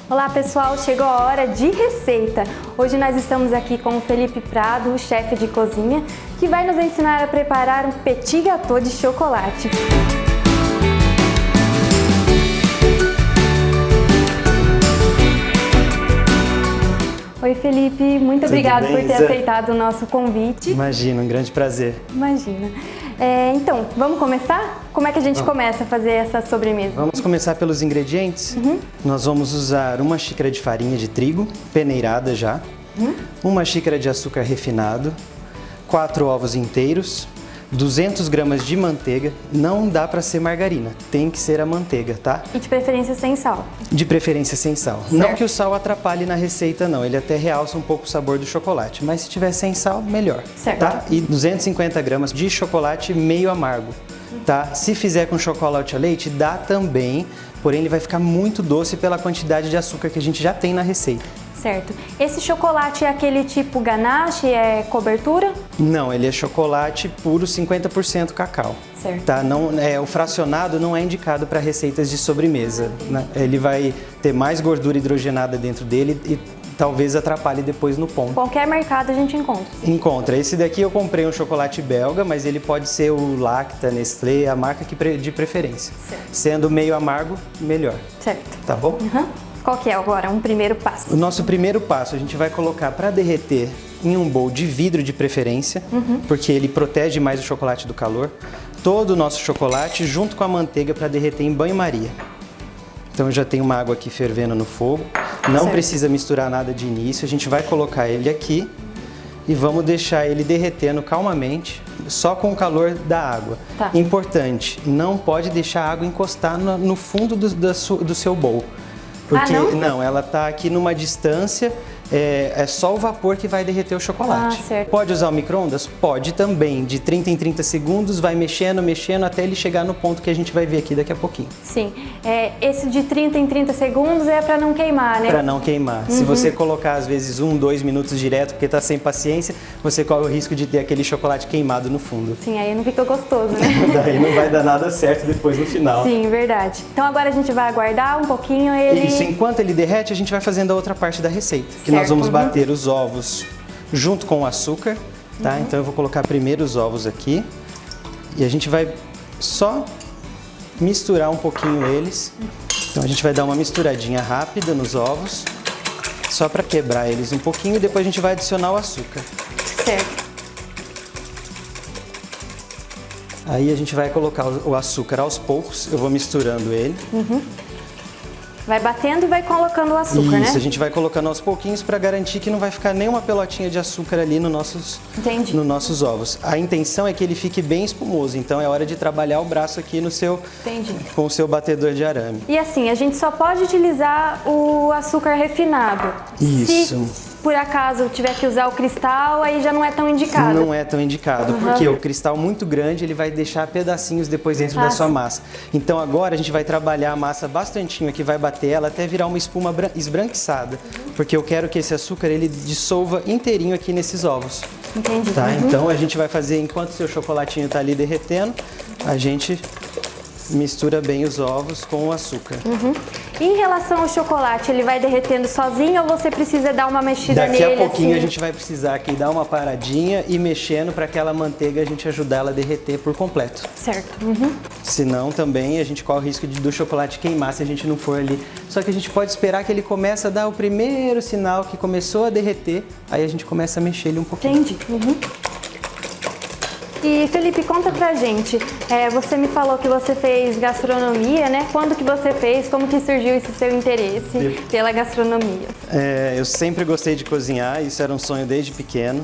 Olá pessoal, chegou a hora de receita. Hoje nós estamos aqui com o Felipe Prado, o chefe de cozinha, que vai nos ensinar a preparar um petit gâteau de chocolate. Oi Felipe, muito obrigado por ter aceitado o nosso convite. Imagina, um grande prazer. Imagina. Então, vamos começar? Como é que a gente começa a fazer essa sobremesa? Vamos começar pelos ingredientes. Nós vamos usar uma xícara de farinha de trigo, peneirada já, uma xícara de açúcar refinado, 4 ovos inteiros, 200 gramas de manteiga. Não dá para ser margarina, tem que ser a manteiga, tá? E de preferência sem sal. De preferência sem sal. Certo. Não que o sal atrapalhe na receita não, ele até realça um pouco o sabor do chocolate, mas se tiver sem sal, melhor. Certo. Tá? E 250 gramas de chocolate meio amargo, tá? Se fizer com chocolate ao leite, dá também, porém ele vai ficar muito doce pela quantidade de açúcar que a gente já tem na receita. Certo. Esse chocolate é aquele tipo ganache, é cobertura? Não, ele é chocolate puro 50% cacau. Certo. Tá? Não, o fracionado não é indicado para receitas de sobremesa, né? Ele vai ter mais gordura hidrogenada dentro dele e talvez atrapalhe depois no ponto. Qualquer mercado a gente encontra. Encontra. Esse daqui eu comprei um chocolate belga, mas ele pode ser o Lacta, Nestlé, a marca de preferência. Certo. Sendo meio amargo, melhor. Certo. Tá bom? Qual que é agora um primeiro passo? O nosso primeiro passo a gente vai colocar para derreter em um bowl de vidro de preferência, porque ele protege mais o chocolate do calor. Todo o nosso chocolate junto com a manteiga para derreter em banho-maria. Então eu já tenho uma água aqui fervendo no fogo. Não Certo. precisa misturar nada de início, a gente vai colocar ele aqui e vamos deixar ele derretendo calmamente, só com o calor da água. Tá. Importante, não pode deixar a água encostar no fundo do seu bowl. Porque não, ela tá aqui numa distância, é só o vapor que vai derreter o chocolate. Certo. Pode usar o micro-ondas? Pode também, de 30 em 30 segundos, vai mexendo, mexendo, até ele chegar no ponto que a gente vai ver aqui daqui a pouquinho. Sim, esse de 30 em 30 segundos é para não queimar, né? Para não queimar. Se você colocar às vezes 1, 2 minutos direto, porque tá sem paciência, você corre o risco de ter aquele chocolate queimado no fundo. Sim, aí não fica gostoso, né? Daí não vai dar nada certo depois no final. Sim, verdade. Então agora a gente vai aguardar um pouquinho ele... Isso, enquanto ele derrete, a gente vai fazendo a outra parte da receita. Que nós Certo. vamos bater os ovos junto com o açúcar, tá? Então eu vou colocar primeiro os ovos aqui e a gente vai só misturar um pouquinho eles. Então a gente vai dar uma misturadinha rápida nos ovos, só para quebrar eles um pouquinho e depois a gente vai adicionar o açúcar. Certo. Aí a gente vai colocar o açúcar aos poucos, eu vou misturando ele. Vai batendo e vai colocando o açúcar, Isso, né? a gente vai colocando aos pouquinhos para garantir que não vai ficar nenhuma pelotinha de açúcar ali Entendi. nos nossos ovos. A intenção é que ele fique bem espumoso, então é hora de trabalhar o braço aqui Entendi. com o seu batedor de arame. E assim, a gente só pode utilizar o açúcar refinado. Isso. Se por acaso tiver que usar o cristal, aí já não é tão indicado. Não é tão indicado, porque o cristal muito grande, ele vai deixar pedacinhos depois dentro da sua massa. Então agora a gente vai trabalhar a massa bastantinho aqui, vai bater ela até virar uma espuma esbranquiçada, porque eu quero que esse açúcar ele dissolva inteirinho aqui nesses ovos. Entendi. Tá? Então a gente vai fazer, enquanto o seu chocolatinho tá ali derretendo, a gente mistura bem os ovos com o açúcar. E em relação ao chocolate, ele vai derretendo sozinho ou você precisa dar uma mexida nele? Daqui a pouquinho assim? a gente vai precisar aqui dar uma paradinha e mexendo para aquela manteiga a gente ajudar ela a derreter por completo. Certo. Senão também a gente corre o risco do chocolate queimar se a gente não for ali. Só que a gente pode esperar que ele comece a dar o primeiro sinal que começou a derreter, aí a gente começa a mexer ele um pouquinho. Entendi. E Felipe, conta pra gente, você me falou que você fez gastronomia, né? Quando que você fez? Como que surgiu esse seu interesse pela gastronomia? Eu sempre gostei de cozinhar, isso era um sonho desde pequeno,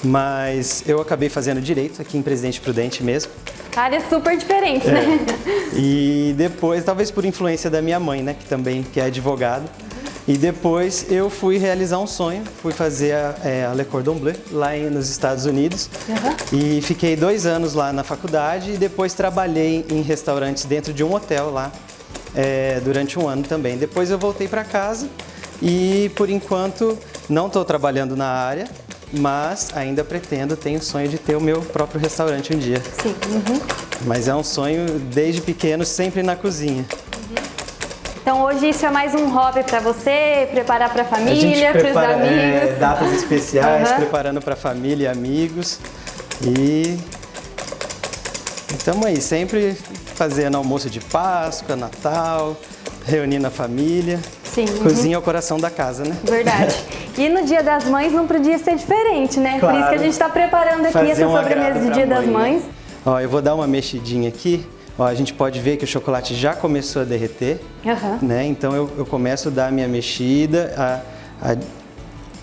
mas eu acabei fazendo direito aqui em Presidente Prudente mesmo. Áreas super diferentes, né? E depois, talvez por influência da minha mãe, né, que é advogada, e depois eu fui realizar um sonho, fui fazer a Le Cordon Bleu lá nos Estados Unidos e fiquei 2 anos lá na faculdade e depois trabalhei em restaurantes dentro de um hotel lá durante 1 ano também. Depois eu voltei para casa e por enquanto não estou trabalhando na área, mas ainda tenho o sonho de ter o meu próprio restaurante um dia. Sim. Mas é um sonho desde pequeno, sempre na cozinha. Então hoje isso é mais um hobby para você, preparar para a família, para os amigos. Datas especiais, preparando para família e amigos. E estamos aí, sempre fazendo almoço de Páscoa, Natal, reunindo a família. Sim. Cozinha é o coração da casa, né? Verdade. E no Dia das Mães não podia ser diferente, né? Claro. Por isso que a gente está preparando aqui essa sobremesa de Dia das Mães. Né? Ó, eu vou dar uma mexidinha aqui. Ó, a gente pode ver que o chocolate já começou a derreter, né? Então eu começo a dar a minha mexida,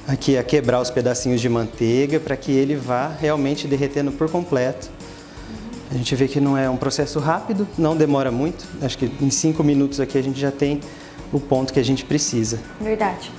aqui a quebrar os pedacinhos de manteiga para que ele vá realmente derretendo por completo. A gente vê que não é um processo rápido, não demora muito. Acho que em 5 minutos aqui a gente já tem o ponto que a gente precisa. Verdade.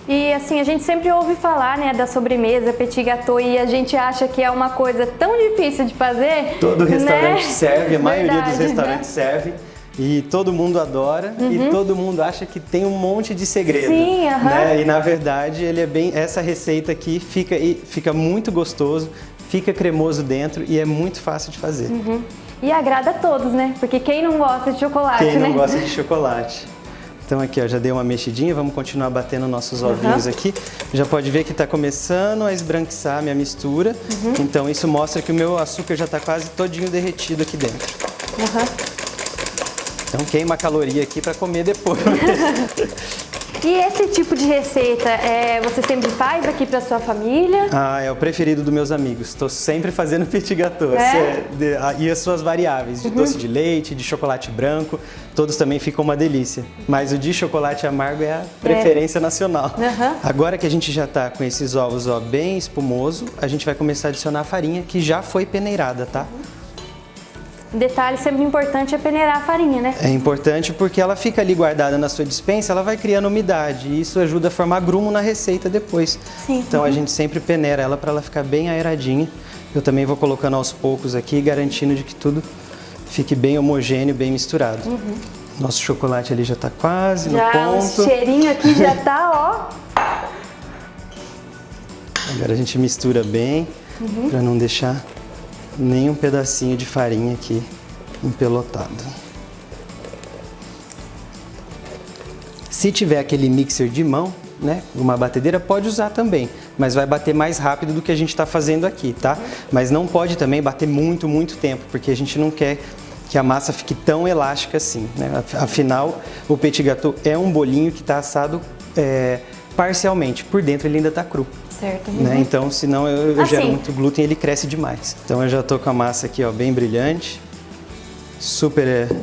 E assim, a gente sempre ouve falar, né, da sobremesa, petit gâteau, e a gente acha que é uma coisa tão difícil de fazer. Todo restaurante serve, a maioria Verdade, dos restaurantes serve. E todo mundo adora e todo mundo acha que tem um monte de segredo. Sim, né? E na verdade ele é bem. Essa receita aqui fica muito gostoso, fica cremoso dentro e é muito fácil de fazer. E agrada a todos, né? Porque quem não gosta de chocolate, Quem né? não gosta de chocolate. Então aqui, ó, já dei uma mexidinha, vamos continuar batendo nossos ovinhos aqui. Já pode ver que está começando a esbranquiçar a minha mistura. Então isso mostra que o meu açúcar já está quase todinho derretido aqui dentro. Então queima a caloria aqui para comer depois. E esse tipo de receita, você sempre faz aqui para sua família? Ah, é o preferido dos meus amigos. Estou sempre fazendo petit gâteau. E as suas variáveis, de doce de leite, de chocolate branco, todos também ficam uma delícia. Mas o de chocolate amargo é a preferência nacional. Agora que a gente já está com esses ovos bem espumoso, a gente vai começar a adicionar a farinha que já foi peneirada, tá? Um detalhe sempre importante é peneirar a farinha, né? É importante porque ela fica ali guardada na sua despensa, ela vai criando umidade e isso ajuda a formar grumo na receita depois. Sim. Então a gente sempre peneira ela para ela ficar bem aeradinha. Eu também vou colocando aos poucos aqui, garantindo de que tudo fique bem homogêneo, bem misturado. Nosso chocolate ali já está quase no ponto. O cheirinho aqui já tá, ó. Agora a gente mistura bem para não deixar nem um pedacinho de farinha aqui empelotado. Se tiver aquele mixer de mão, né, uma batedeira, pode usar também, mas vai bater mais rápido do que a gente está fazendo aqui, tá? Mas não pode também bater muito tempo, porque a gente não quer que a massa fique tão elástica assim, né? Afinal, o petit gâteau é um bolinho que está assado parcialmente, por dentro ele ainda está cru. Certo. Né? Então, senão eu gero muito glúten e ele cresce demais. Então eu já tô com a massa aqui, ó, bem brilhante, super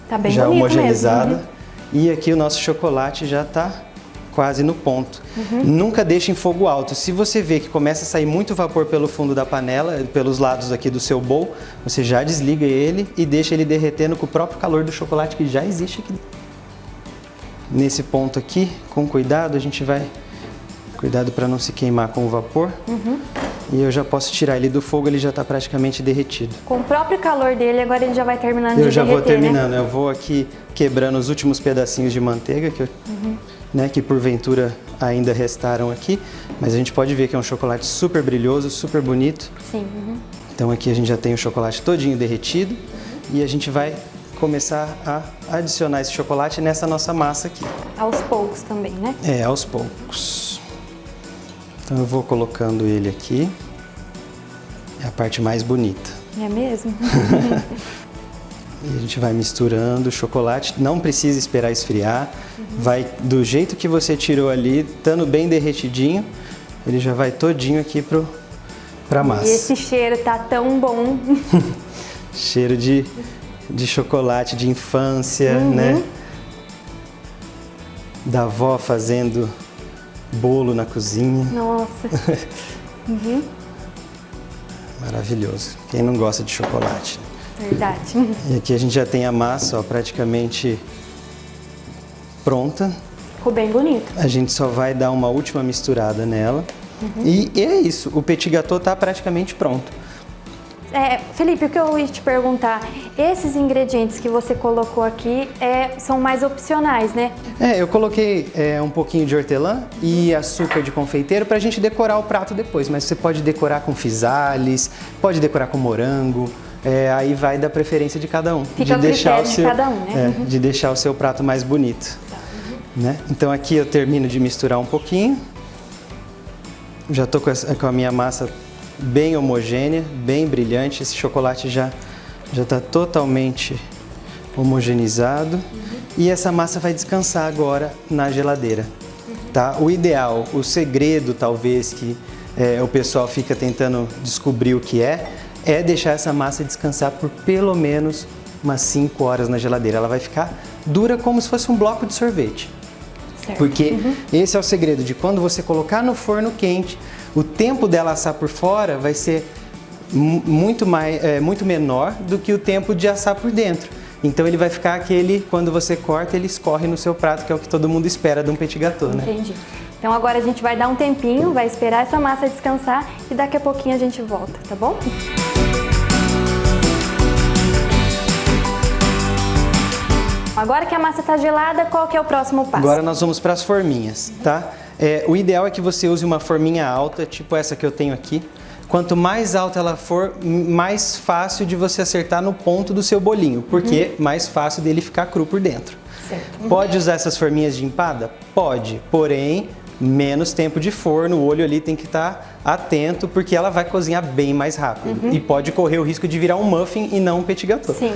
tá bem já homogeneizada. Mesmo. E aqui o nosso chocolate já tá quase no ponto. Nunca deixe em fogo alto. Se você vê que começa a sair muito vapor pelo fundo da panela, pelos lados aqui do seu bowl, você já desliga ele e deixa ele derretendo com o próprio calor do chocolate que já existe aqui. Nesse ponto aqui, com cuidado, a gente vai... Cuidado para não se queimar com o vapor. E eu já posso tirar ele do fogo, ele já está praticamente derretido. Com o próprio calor dele, agora ele já vai terminando de derreter, Eu já vou terminando, né? Eu vou aqui quebrando os últimos pedacinhos de manteiga que porventura ainda restaram aqui. Mas a gente pode ver que é um chocolate super brilhoso, super bonito. Sim. Então aqui a gente já tem o chocolate todinho derretido. E a gente vai começar a adicionar esse chocolate nessa nossa massa aqui. Aos poucos também, né? Aos poucos. Então eu vou colocando ele aqui, é a parte mais bonita. É mesmo? E a gente vai misturando o chocolate, não precisa esperar esfriar, vai do jeito que você tirou ali, estando bem derretidinho, ele já vai todinho aqui pra massa. E esse cheiro tá tão bom. Cheiro de chocolate de infância, né? Da avó fazendo bolo na cozinha. Nossa. Maravilhoso. Quem não gosta de chocolate? Verdade. E aqui a gente já tem a massa, ó, praticamente pronta. Ficou bem bonito. A gente só vai dar uma última misturada nela. E é isso, o petit gâteau tá praticamente pronto. Felipe, o que eu ia te perguntar, esses ingredientes que você colocou aqui são mais opcionais, né? Eu coloquei um pouquinho de hortelã e açúcar de confeiteiro pra gente decorar o prato depois, mas você pode decorar com physalis, pode decorar com morango, aí vai da preferência de cada um. Fica a critério de cada um, né? De deixar o seu prato mais bonito. Né? Então aqui eu termino de misturar um pouquinho. Já estou com a minha massa bem homogênea, bem brilhante. Esse chocolate já está totalmente homogeneizado. E essa massa vai descansar agora na geladeira. Tá? O ideal, o segredo talvez que o pessoal fica tentando descobrir o que é deixar essa massa descansar por pelo menos umas 5 horas na geladeira. Ela vai ficar dura como se fosse um bloco de sorvete. Certo. Porque esse é o segredo de quando você colocar no forno quente, o tempo dela assar por fora vai ser muito menor do que o tempo de assar por dentro. Então ele vai ficar aquele, quando você corta, ele escorre no seu prato, que é o que todo mundo espera de um petit gâteau, né? Entendi. Então agora a gente vai dar um tempinho, vai esperar essa massa descansar e daqui a pouquinho a gente volta, tá bom? Agora que a massa está gelada, qual que é o próximo passo? Agora nós vamos para as forminhas, tá? O ideal é que você use uma forminha alta, tipo essa que eu tenho aqui. Quanto mais alta ela for, mais fácil de você acertar no ponto do seu bolinho, porque mais fácil dele ficar cru por dentro. Certo. Pode usar essas forminhas de empada? Pode, porém menos tempo de forno, o olho ali tem que estar atento, porque ela vai cozinhar bem mais rápido. E pode correr o risco de virar um muffin e não um petit gâteau. Sim,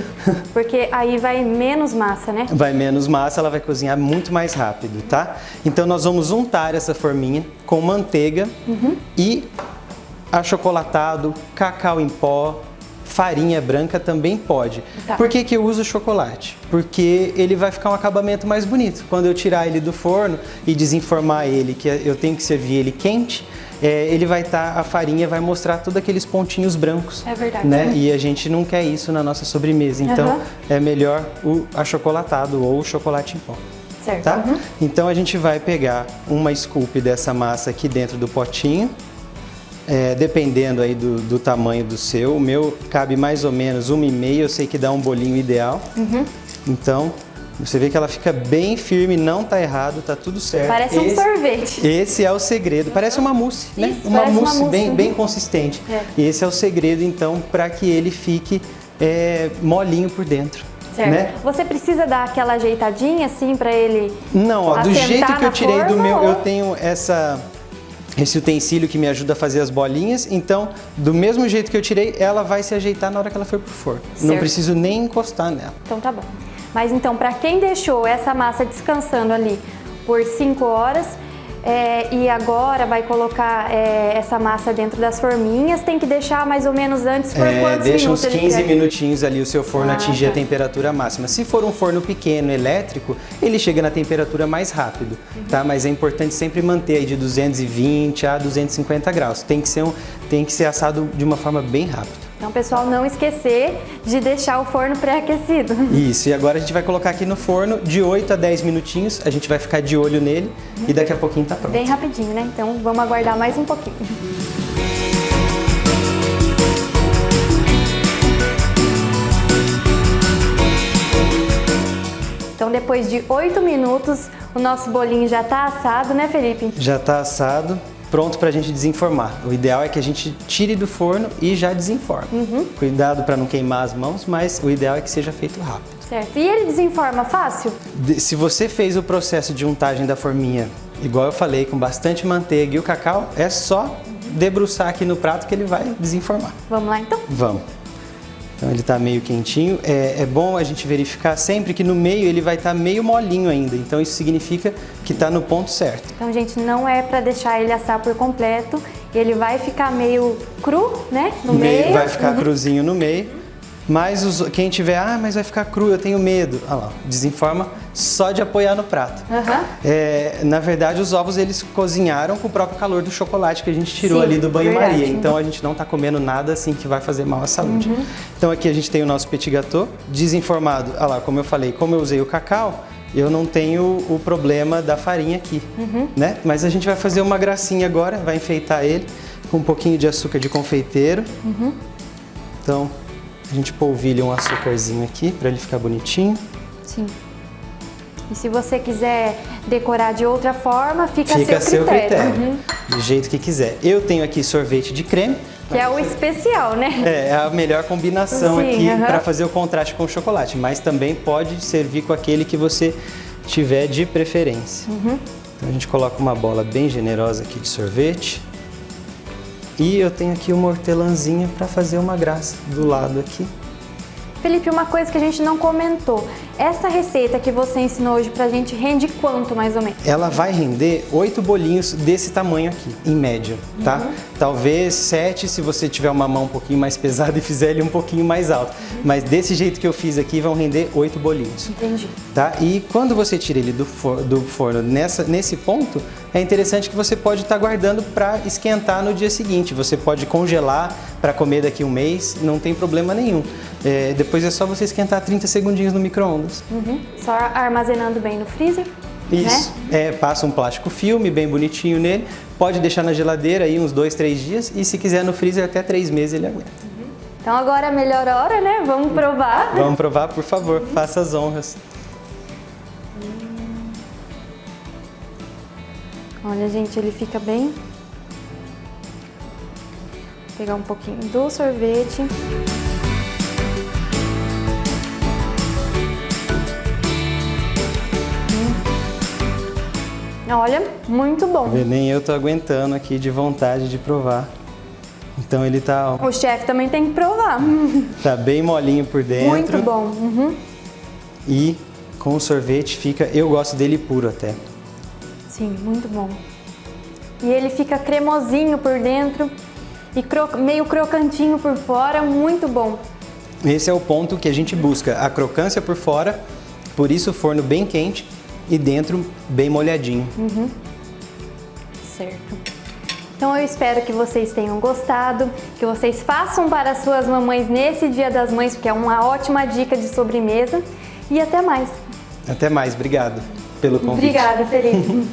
porque aí vai menos massa, né? Vai menos massa, ela vai cozinhar muito mais rápido, tá? Então nós vamos untar essa forminha com manteiga e achocolatado, cacau em pó, farinha branca também pode. Tá. Por que eu uso chocolate? Porque ele vai ficar um acabamento mais bonito. Quando eu tirar ele do forno e desenformar ele, que eu tenho que servir ele quente, ele vai estar, a farinha vai mostrar todos aqueles pontinhos brancos. É verdade. Né? E a gente não quer isso na nossa sobremesa. Então é melhor o achocolatado ou o chocolate em pó. Certo. Tá? Então a gente vai pegar uma scoop dessa massa aqui dentro do potinho. Dependendo aí do tamanho do seu, o meu cabe mais ou menos 1,5, eu sei que dá um bolinho ideal. Então, você vê que ela fica bem firme, não tá errado, tá tudo certo. Parece um sorvete. Esse é o segredo, parece uma mousse, né? Isso, uma parece mousse uma mousse, bem consistente. E esse é o segredo, então, para que ele fique molinho por dentro. Certo. Né? Você precisa dar aquela ajeitadinha assim para ele? Não, ó, do jeito que eu tirei do meu, ou... eu tenho esse utensílio que me ajuda a fazer as bolinhas, então, do mesmo jeito que eu tirei, ela vai se ajeitar na hora que ela for pro forno. Certo. Não preciso nem encostar nela. Então tá bom. Mas então, para quem deixou essa massa descansando ali por 5 horas, e agora vai colocar essa massa dentro das forminhas, tem que deixar mais ou menos antes por quantos deixa minutos? uns 15 minutinhos ali o seu forno atingir a temperatura máxima. Se for um forno pequeno, elétrico, ele chega na temperatura mais rápido, tá? Mas é importante sempre manter aí de 220 a 250 graus. Tem que ser assado de uma forma bem rápida. Então, pessoal, não esquecer de deixar o forno pré-aquecido. Isso, e agora a gente vai colocar aqui no forno de 8 a 10 minutinhos, a gente vai ficar de olho nele e daqui a pouquinho tá pronto. Bem rapidinho, né? Então, vamos aguardar mais um pouquinho. Então, depois de 8 minutos, o nosso bolinho já tá assado, né, Felipe? Já tá assado. Pronto para a gente desenformar. O ideal é que a gente tire do forno e já desenforme. Cuidado para não queimar as mãos, mas o ideal é que seja feito rápido. Certo. E ele desenforma fácil? Se você fez o processo de untagem da forminha, igual eu falei, com bastante manteiga e o cacau, é só debruçar aqui no prato que ele vai desenformar. Vamos lá então? Vamos. Então ele está meio quentinho. É bom a gente verificar sempre que no meio ele vai estar meio molinho ainda. Então isso significa que está no ponto certo. Então, gente, não é para deixar ele assar por completo. Ele vai ficar meio cru, né? No meio. Vai ficar cruzinho no meio. Mas quem tiver, mas vai ficar cru, eu tenho medo. Olha lá, desenforma só de apoiar no prato. Na verdade, os ovos eles cozinharam com o próprio calor do chocolate que a gente tirou ali do banho-maria. Então a gente não está comendo nada assim que vai fazer mal à saúde. Então aqui a gente tem o nosso petit gâteau desenformado. Olha lá, como eu falei, como eu usei o cacau, eu não tenho o problema da farinha aqui, né? Mas a gente vai fazer uma gracinha agora, vai enfeitar ele com um pouquinho de açúcar de confeiteiro. Então a gente polvilha um açúcarzinho aqui para ele ficar bonitinho. Sim. E se você quiser decorar de outra forma, fica a seu critério. Do jeito que quiser. Eu tenho aqui sorvete de creme, Que é o especial, né? É a melhor combinação Sim, aqui para fazer o contraste com o chocolate, mas também pode servir com aquele que você tiver de preferência. Então a gente coloca uma bola bem generosa aqui de sorvete. E eu tenho aqui uma hortelãzinha para fazer uma graça do lado aqui. Felipe, uma coisa que a gente não comentou. Essa receita que você ensinou hoje pra gente rende quanto, mais ou menos? Ela vai render 8 bolinhos desse tamanho aqui, em média, tá? Talvez 7 se você tiver uma mão um pouquinho mais pesada e fizer ele um pouquinho mais alto. Mas desse jeito que eu fiz aqui, vão render 8 bolinhos. Entendi. Tá? E quando você tira ele do forno nesse ponto, é interessante que você pode estar guardando para esquentar no dia seguinte. Você pode congelar para comer daqui um mês, não tem problema nenhum. Depois é só você esquentar 30 segundinhos no micro-ondas. Só armazenando bem no freezer, Isso. né? Passa um plástico filme bem bonitinho nele. Pode deixar na geladeira aí uns 2, 3 dias. E se quiser no freezer até 3 meses ele aguenta. Então agora é a melhor hora, né? Vamos provar. Vamos provar, por favor. Faça as honras. Olha, gente, ele fica bem... Vou pegar um pouquinho do sorvete. Olha, muito bom. Nem eu tô aguentando aqui de vontade de provar. Então ele tá, ó, O chefe também tem que provar. tá bem molinho por dentro. Muito bom. E com o sorvete fica... Eu gosto dele puro até. Sim, muito bom. E ele fica cremosinho por dentro e meio crocantinho por fora, muito bom. Esse é o ponto que a gente busca. A crocância por fora, por isso o forno bem quente e dentro bem molhadinho. Certo. Então eu espero que vocês tenham gostado, que vocês façam para as suas mamães nesse Dia das Mães, porque é uma ótima dica de sobremesa. E até mais. Até mais, obrigado pelo convite. Obrigada, Felipe.